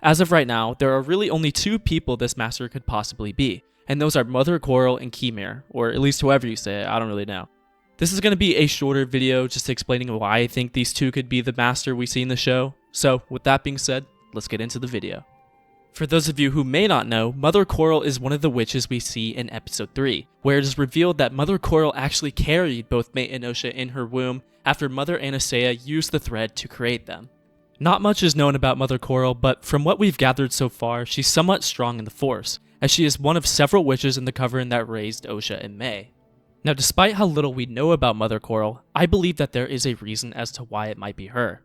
As of right now, there are really only two people this master could possibly be, and those are Mother Coral and Keymere, or at least whoever you say it, I don't really know. This is going to be a shorter video just explaining why I think these two could be the master we see in the show, so with that being said, let's get into the video. For those of you who may not know, Mother Coral is one of the witches we see in episode 3, where it is revealed that Mother Coral actually carried both May and Osha in her womb after Mother Anastasia used the thread to create them. Not much is known about Mother Coral, but from what we've gathered so far, she's somewhat strong in the Force, as she is one of several witches in the Coven that raised Osha and May. Now, despite how little we know about Mother Coral, I believe that there is a reason as to why it might be her.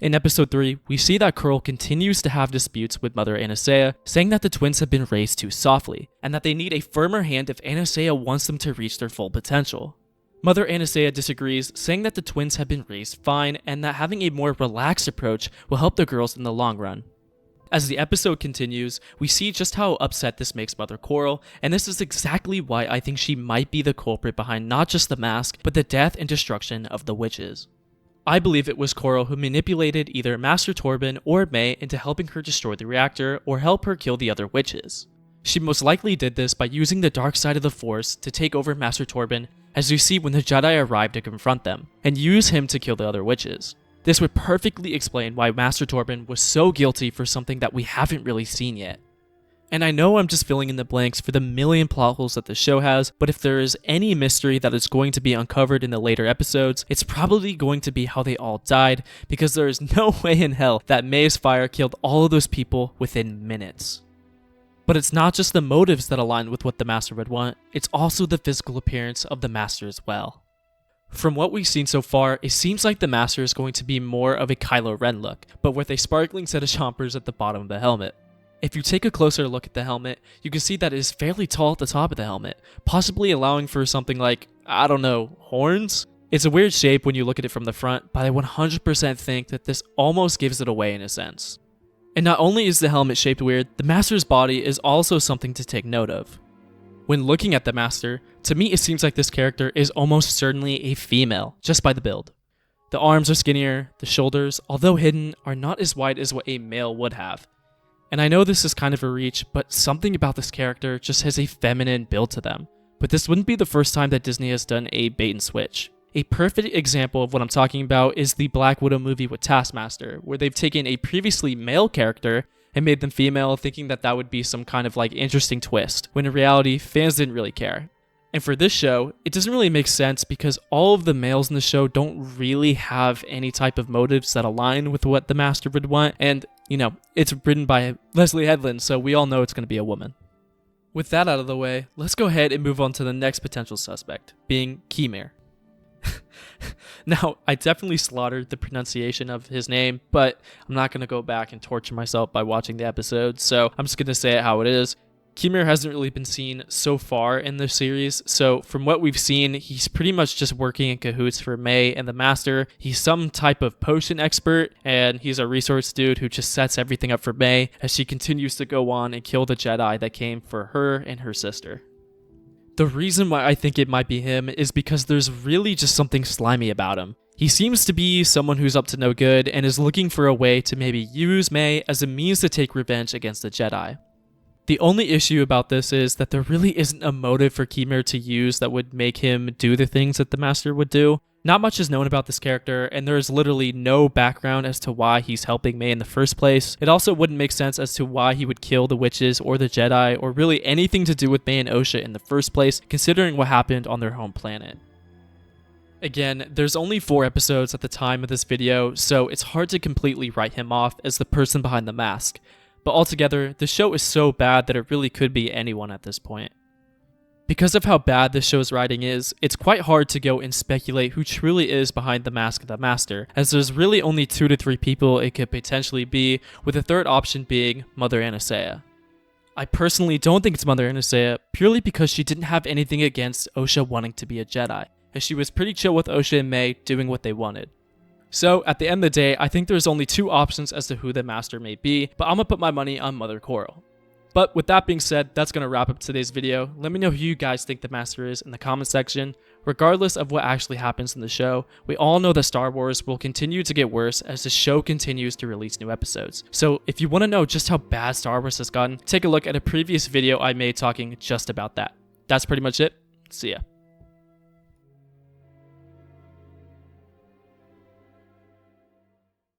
In episode 3, we see that Coral continues to have disputes with Mother Anastasia, saying that the twins have been raised too softly, and that they need a firmer hand if Anastasia wants them to reach their full potential. Mother Anastasia disagrees, saying that the twins have been raised fine, and that having a more relaxed approach will help the girls in the long run. As the episode continues, we see just how upset this makes Mother Coral, and this is exactly why I think she might be the culprit behind not just the mask, but the death and destruction of the witches. I believe it was Coral who manipulated either Master Torben or May into helping her destroy the reactor or help her kill the other witches. She most likely did this by using the dark side of the Force to take over Master Torben, as you see when the Jedi arrive to confront them, and use him to kill the other witches. This would perfectly explain why Master Torben was so guilty for something that we haven't really seen yet. And I know I'm just filling in the blanks for the million plot holes that the show has, but if there is any mystery that is going to be uncovered in the later episodes, it's probably going to be how they all died, because there is no way in hell that May's fire killed all of those people within minutes. But it's not just the motives that align with what the Master would want, it's also the physical appearance of the Master as well. From what we've seen so far, it seems like the Master is going to be more of a Kylo Ren look, but with a sparkling set of chompers at the bottom of the helmet. If you take a closer look at the helmet, you can see that it is fairly tall at the top of the helmet, possibly allowing for something like, I don't know, horns? It's a weird shape when you look at it from the front, but I 100% think that this almost gives it away in a sense. And not only is the helmet shaped weird, the Master's body is also something to take note of. When looking at the Master, to me it seems like this character is almost certainly a female, just by the build. The arms are skinnier, the shoulders, although hidden, are not as wide as what a male would have. And I know this is kind of a reach, but something about this character just has a feminine build to them. But this wouldn't be the first time that Disney has done a bait and switch. A perfect example of what I'm talking about is the Black Widow movie with Taskmaster, where they've taken a previously male character and made them female, thinking that that would be some kind of like interesting twist, when in reality, fans didn't really care. And for this show, it doesn't really make sense because all of the males in the show don't really have any type of motives that align with what the Master would want, and, you know, it's written by Leslie Headland, so we all know it's going to be a woman. With that out of the way, let's go ahead and move on to the next potential suspect, being Keymere. Now, I definitely slaughtered the pronunciation of his name, but I'm not going to go back and torture myself by watching the episode, so I'm just going to say it how it is. Keymere hasn't really been seen so far in the series, so from what we've seen, he's pretty much just working in cahoots for May and the Master. He's some type of potion expert, and he's a resource dude who just sets everything up for May as she continues to go on and kill the Jedi that came for her and her sister. The reason why I think it might be him is because there's really just something slimy about him. He seems to be someone who's up to no good and is looking for a way to maybe use May as a means to take revenge against the Jedi. The only issue about this is that there really isn't a motive for Keymere to use that would make him do the things that the Master would do. Not much is known about this character, and there is literally no background as to why he's helping May in the first place. It also wouldn't make sense as to why he would kill the witches or the Jedi, or really anything to do with May and Osha in the first place, considering what happened on their home planet. Again, there's only 4 episodes at the time of this video, so it's hard to completely write him off as the person behind the mask. But altogether, the show is so bad that it really could be anyone at this point. Because of how bad this show's writing is, it's quite hard to go and speculate who truly is behind the mask of the Master, as there's really only 2 to 3 people it could potentially be, with the third option being Mother Anastasia. I personally don't think it's Mother Anastasia, purely because she didn't have anything against Osha wanting to be a Jedi, as she was pretty chill with Osha and May doing what they wanted. So, at the end of the day, I think there's only 2 options as to who the Master may be, but I'm gonna put my money on Mother Coral. But with that being said, that's going to wrap up today's video. Let me know who you guys think the Master is in the comment section. Regardless of what actually happens in the show, we all know that Star Wars will continue to get worse as the show continues to release new episodes. So if you want to know just how bad Star Wars has gotten, take a look at a previous video I made talking just about that. That's pretty much it. See ya.